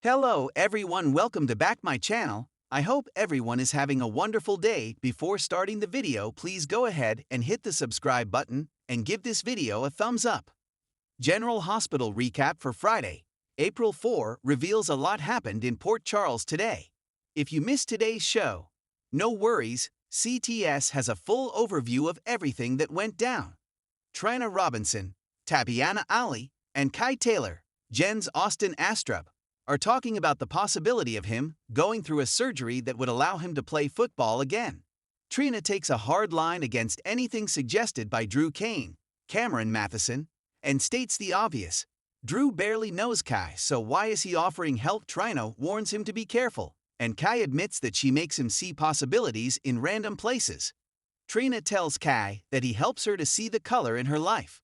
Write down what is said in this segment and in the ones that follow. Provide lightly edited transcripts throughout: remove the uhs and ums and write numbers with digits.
Hello everyone, welcome to back my channel. I hope everyone is having a wonderful day. Before starting the video, please go ahead and hit the subscribe button and give this video a thumbs up. General Hospital recap for Friday, April 4 reveals a lot happened in Port Charles today. If you missed today's show, no worries, CTS has a full overview of everything that went down. Trina Robinson, Tabiana Ali, and Kai Taylor, Jen's Austin Astrup, are talking about the possibility of him going through a surgery that would allow him to play football again. Trina takes a hard line against anything suggested by Drew Kane, Cameron Matheson, and states the obvious. Drew barely knows Kai, so why is he offering help? Trina warns him to be careful, and Kai admits that she makes him see possibilities in random places. Trina tells Kai that he helps her to see the color in her life.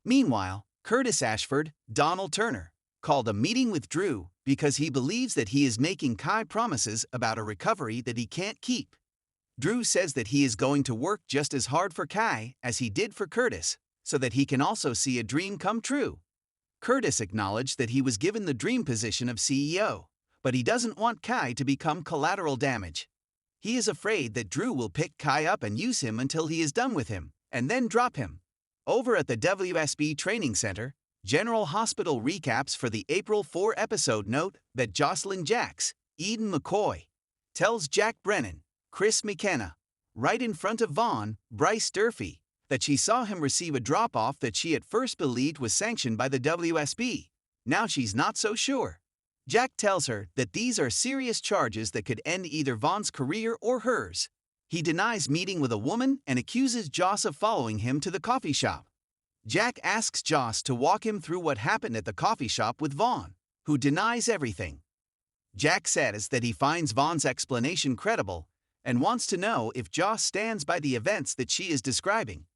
Meanwhile, Curtis Ashford, Donald Turner, called a meeting with Drew because he believes that he is making Kai promises about a recovery that he can't keep. Drew says that he is going to work just as hard for Kai as he did for Curtis, so that he can also see a dream come true. Curtis acknowledged that he was given the dream position of CEO, but he doesn't want Kai to become collateral damage. He is afraid that Drew will pick Kai up and use him until he is done with him, and then drop him. Over at the WSB Training Center, General Hospital recaps for the April 4 episode note that Jocelyn Jacks, Eden McCoy, tells Jack Brennan, Chris McKenna, right in front of Vaughn, Bryce Durfee, that she saw him receive a drop-off that she at first believed was sanctioned by the WSB. Now she's not so sure. Jack tells her that these are serious charges that could end either Vaughn's career or hers. He denies meeting with a woman and accuses Joss of following him to the coffee shop. Jack asks Joss to walk him through what happened at the coffee shop with Vaughn, who denies everything. Jack says that he finds Vaughn's explanation credible and wants to know if Joss stands by the events that she is describing.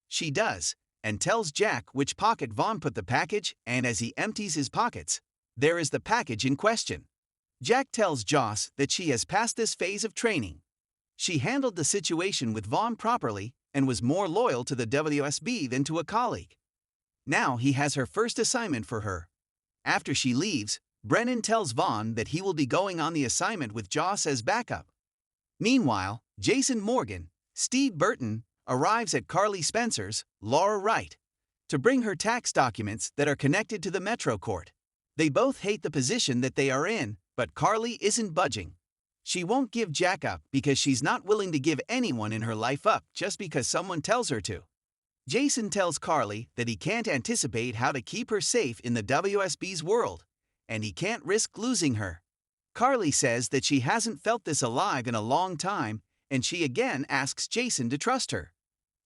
She does, and tells Jack which pocket Vaughn put the package, and as he empties his pockets, there is the package in question. Jack tells Joss that she has passed this phase of training. She handled the situation with Vaughn properly and was more loyal to the WSB than to a colleague. Now he has her first assignment for her. After she leaves, Brennan tells Vaughn that he will be going on the assignment with Joss as backup. Meanwhile, Jason Morgan, Steve Burton, arrives at Carly Spencer's, Laura Wright, to bring her tax documents that are connected to the Metro Court. They both hate the position that they are in, but Carly isn't budging. She won't give Jack up because she's not willing to give anyone in her life up just because someone tells her to. Jason tells Carly that he can't anticipate how to keep her safe in the WSB's world, and he can't risk losing her. Carly says that she hasn't felt this alive in a long time, and she again asks Jason to trust her.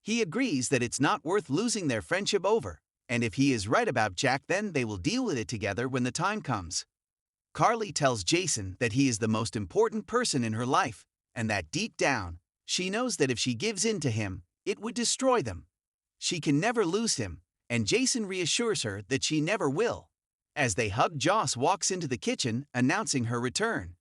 He agrees that it's not worth losing their friendship over, and if he is right about Jack, then they will deal with it together when the time comes. Carly tells Jason that he is the most important person in her life, and that deep down, she knows that if she gives in to him, it would destroy them. She can never lose him, and Jason reassures her that she never will. As they hug, Joss walks into the kitchen, announcing her return.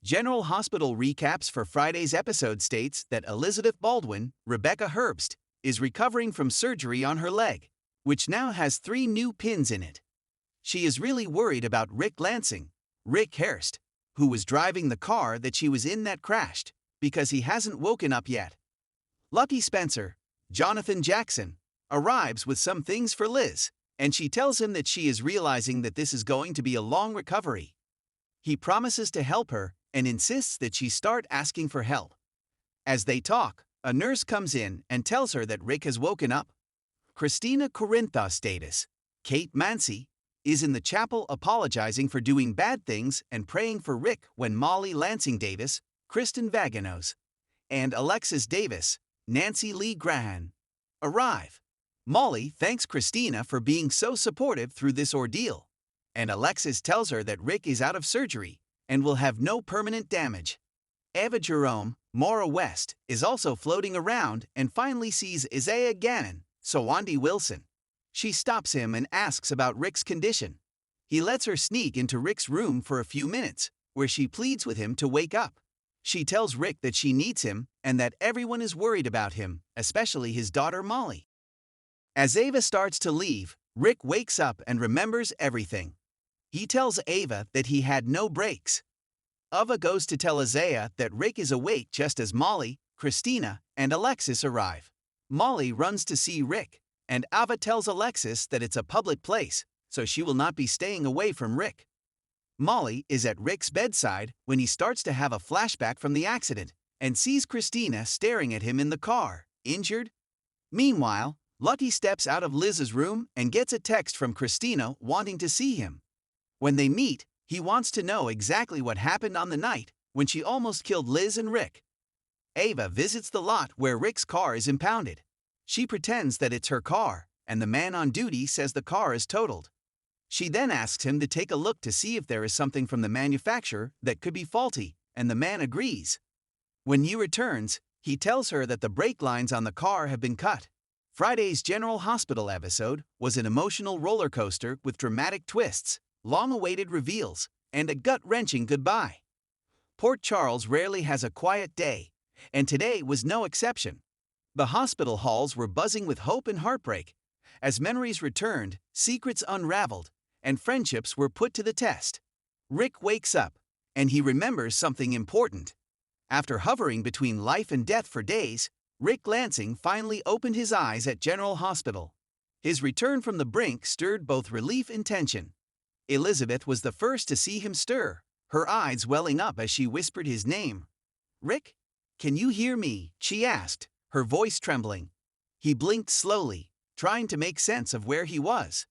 General Hospital recaps for Friday's episode states that Elizabeth Baldwin, Rebecca Herbst, is recovering from surgery on her leg, which now has 3 new pins in it. She is really worried about Rick Lansing, Rick Hurst, who was driving the car that she was in that crashed, because he hasn't woken up yet. Lucky Spencer, Jonathan Jackson, arrives with some things for Liz, and she tells him that she is realizing that this is going to be a long recovery. He promises to help her and insists that she start asking for help. As they talk, a nurse comes in and tells her that Rick has woken up. Christina Corinthos Davis, Kate Mancy, is in the chapel apologizing for doing bad things and praying for Rick when Molly Lansing Davis, Kristen Vaganos, and Alexis Davis, Nancy Lee Grahan, arrive. Molly thanks Christina for being so supportive through this ordeal, and Alexis tells her that Rick is out of surgery and will have no permanent damage. Eva Jerome, Maura West, is also floating around and finally sees Isaiah Gannon, Sawandi Wilson. She stops him and asks about Rick's condition. He lets her sneak into Rick's room for a few minutes, where she pleads with him to wake up. She tells Rick that she needs him and that everyone is worried about him, especially his daughter Molly. As Ava starts to leave, Rick wakes up and remembers everything. He tells Ava that he had no brakes. Ava goes to tell Isaiah that Rick is awake just as Molly, Christina, and Alexis arrive. Molly runs to see Rick, and Ava tells Alexis that it's a public place, so she will not be staying away from Rick. Molly is at Rick's bedside when he starts to have a flashback from the accident and sees Christina staring at him in the car, injured. Meanwhile, Lucky steps out of Liz's room and gets a text from Christina wanting to see him. When they meet, he wants to know exactly what happened on the night when she almost killed Liz and Rick. Ava visits the lot where Rick's car is impounded. She pretends that it's her car, and the man on duty says the car is totaled. She then asks him to take a look to see if there is something from the manufacturer that could be faulty, and the man agrees. When he returns, he tells her that the brake lines on the car have been cut. Friday's General Hospital episode was an emotional roller coaster with dramatic twists, long-awaited reveals, and a gut-wrenching goodbye. Port Charles rarely has a quiet day, and today was no exception. The hospital halls were buzzing with hope and heartbreak. As memories returned, secrets unraveled, and friendships were put to the test. Rick wakes up, and he remembers something important. After hovering between life and death for days, Rick Lansing finally opened his eyes at General Hospital. His return from the brink stirred both relief and tension. Elizabeth was the first to see him stir, her eyes welling up as she whispered his name. "Rick, can you hear me?" she asked, her voice trembling. He blinked slowly, trying to make sense of where he was.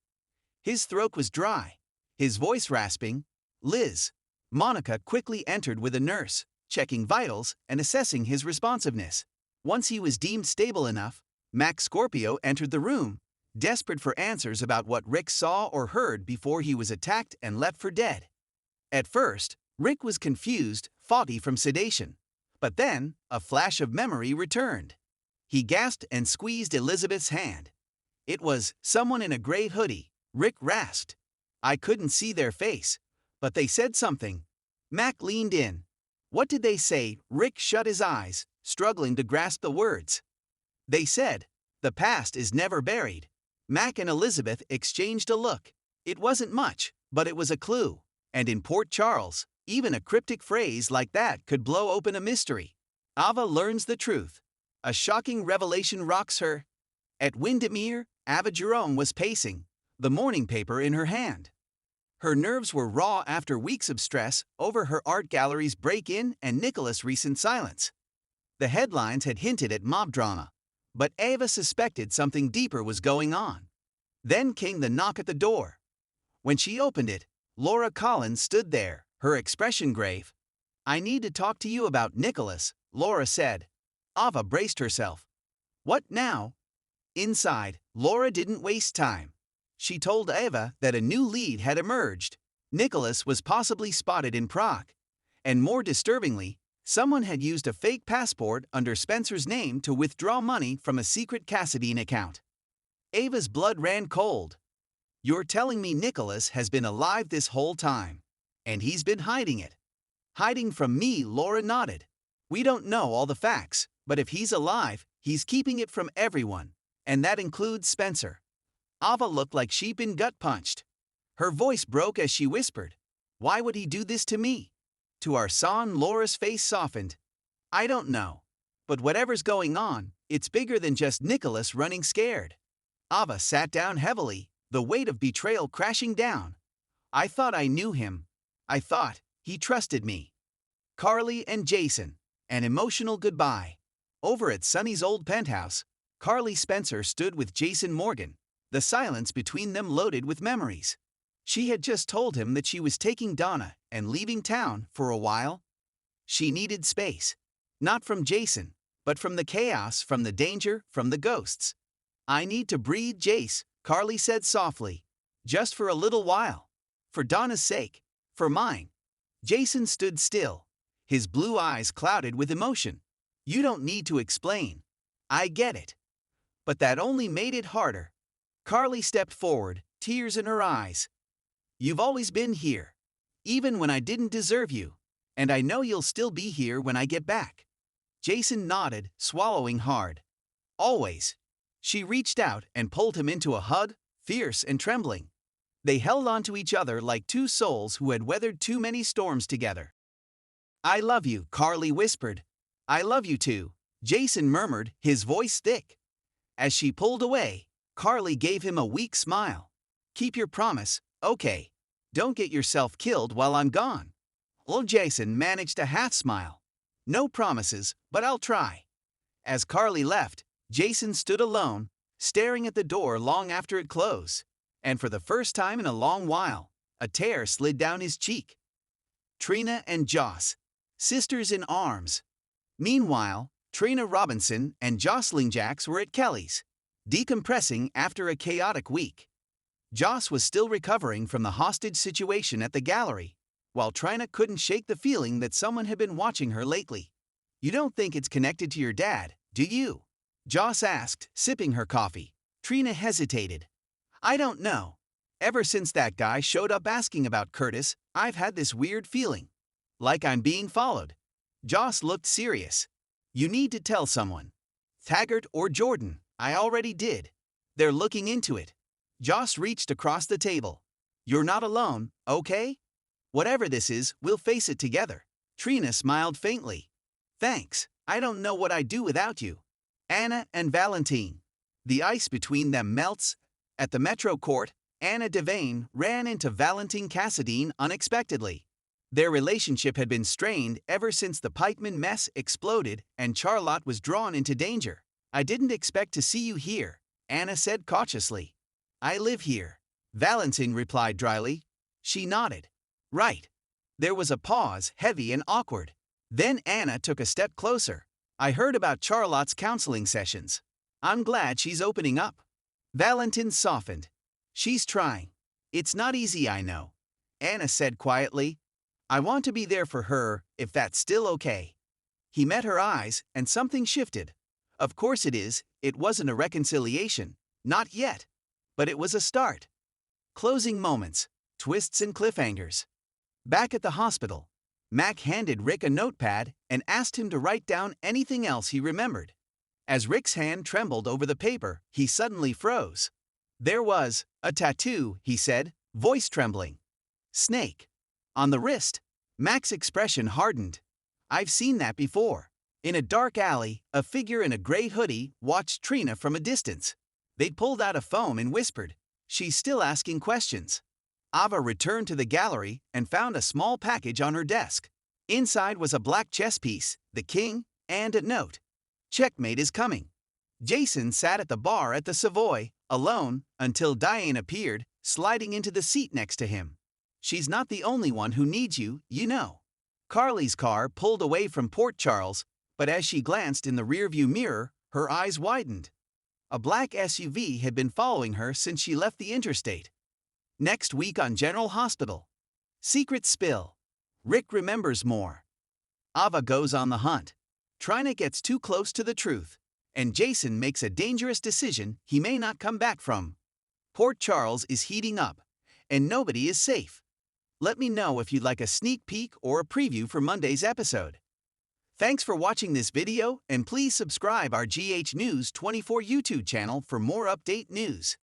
His throat was dry, his voice rasping. "Liz." Monica quickly entered with a nurse, checking vitals and assessing his responsiveness. Once he was deemed stable enough, Max Scorpio entered the room, desperate for answers about what Rick saw or heard before he was attacked and left for dead. At first, Rick was confused, foggy from sedation. But then, a flash of memory returned. He gasped and squeezed Elizabeth's hand. "It was someone in a gray hoodie," Rick rasped. "I couldn't see their face, but they said something." Mac leaned in. "What did they say?" Rick shut his eyes, struggling to grasp the words. "They said, the past is never buried." Mac and Elizabeth exchanged a look. It wasn't much, but it was a clue. And in Port Charles, even a cryptic phrase like that could blow open a mystery. Ava learns the truth. A shocking revelation rocks her. At Windermere, Ava Jerome was pacing, the morning paper in her hand. Her nerves were raw after weeks of stress over her art gallery's break-in and Nicholas' recent silence. The headlines had hinted at mob drama, but Ava suspected something deeper was going on. Then came the knock at the door. When she opened it, Laura Collins stood there, her expression grave. "I need to talk to you about Nicholas," Laura said. Ava braced herself. "What now?" Inside, Laura didn't waste time. She told Ava that a new lead had emerged. Nicholas was possibly spotted in Prague. And more disturbingly, someone had used a fake passport under Spencer's name to withdraw money from a secret Cassadine account. Ava's blood ran cold. "You're telling me Nicholas has been alive this whole time, and he's been hiding it?" "Hiding from me," Laura nodded. "We don't know all the facts, but if he's alive, he's keeping it from everyone, and that includes Spencer." Ava looked like she'd been gut-punched. Her voice broke as she whispered, "Why would he do this to me?" To our son, Laura's face softened. "I don't know. But whatever's going on, it's bigger than just Nicholas running scared." Ava sat down heavily, the weight of betrayal crashing down. "I thought I knew him. I thought he trusted me." Carly and Jason, an emotional goodbye. Over at Sunny's old penthouse, Carly Spencer stood with Jason Morgan, the silence between them loaded with memories. She had just told him that she was taking Donna and leaving town for a while. She needed space. Not from Jason, but from the chaos, from the danger, from the ghosts. "I need to breathe, Jace," Carly said softly. "Just for a little while. For Donna's sake. For mine." Jason stood still, his blue eyes clouded with emotion. "You don't need to explain. I get it." But that only made it harder. Carly stepped forward, tears in her eyes. "You've always been here, even when I didn't deserve you, and I know you'll still be here when I get back." Jason nodded, swallowing hard. "Always." She reached out and pulled him into a hug, fierce and trembling. They held on to each other like two souls who had weathered too many storms together. "I love you," Carly whispered. "I love you too," Jason murmured, his voice thick. As she pulled away, Carly gave him a weak smile. "Keep your promise, okay? Don't get yourself killed while I'm gone." Old Jason managed a half smile. "No promises, but I'll try." As Carly left, Jason stood alone, staring at the door long after it closed. And for the first time in a long while, a tear slid down his cheek. Trina and Joss, sisters in arms. Meanwhile, Trina Robinson and Jocelyn Jacks were at Kelly's, decompressing after a chaotic week. Joss was still recovering from the hostage situation at the gallery, while Trina couldn't shake the feeling that someone had been watching her lately. "You don't think it's connected to your dad, do you?" Joss asked, sipping her coffee. Trina hesitated. "I don't know. Ever since that guy showed up asking about Curtis, I've had this weird feeling. Like I'm being followed." Joss looked serious. "You need to tell someone. Taggart or Jordan, I already did. They're looking into it." Joss reached across the table. "You're not alone, okay? Whatever this is, we'll face it together." Trina smiled faintly. "Thanks, I don't know what I'd do without you." Anna and Valentine. The ice between them melts. At the Metro Court, Anna Devane ran into Valentine Cassadine unexpectedly. Their relationship had been strained ever since the pikeman mess exploded and Charlotte was drawn into danger. "I didn't expect to see you here," Anna said cautiously. "I live here," Valentine replied dryly. She nodded. "Right." There was a pause, heavy and awkward. Then Anna took a step closer. "I heard about Charlotte's counseling sessions. I'm glad she's opening up." Valentine softened. "She's trying. It's not easy, I know," Anna said quietly. "I want to be there for her, if that's still okay." He met her eyes, and something shifted. "Of course it is, it wasn't a reconciliation. Not yet. But it was a start." Closing moments, twists and cliffhangers. Back at the hospital, Mac handed Rick a notepad and asked him to write down anything else he remembered. As Rick's hand trembled over the paper, he suddenly froze. "There was a tattoo," he said, voice trembling. "Snake. On the wrist." Mac's expression hardened. "I've seen that before." In a dark alley, a figure in a gray hoodie watched Trina from a distance. They pulled out a phone and whispered, "She's still asking questions." Ava returned to the gallery and found a small package on her desk. Inside was a black chess piece, the king, and a note. "Checkmate is coming." Jason sat at the bar at the Savoy, alone, until Diane appeared, sliding into the seat next to him. "She's not the only one who needs you, you know." Carly's car pulled away from Port Charles, but as she glanced in the rearview mirror, her eyes widened. A black SUV had been following her since she left the interstate. Next week on General Hospital. Secret spill. Rick remembers more. Ava goes on the hunt. Trina gets too close to the truth, and Jason makes a dangerous decision he may not come back from. Port Charles is heating up, and nobody is safe. Let me know if you'd like a sneak peek or a preview for Monday's episode. Thanks for watching this video, and please subscribe our GH News 24 YouTube channel for more update news.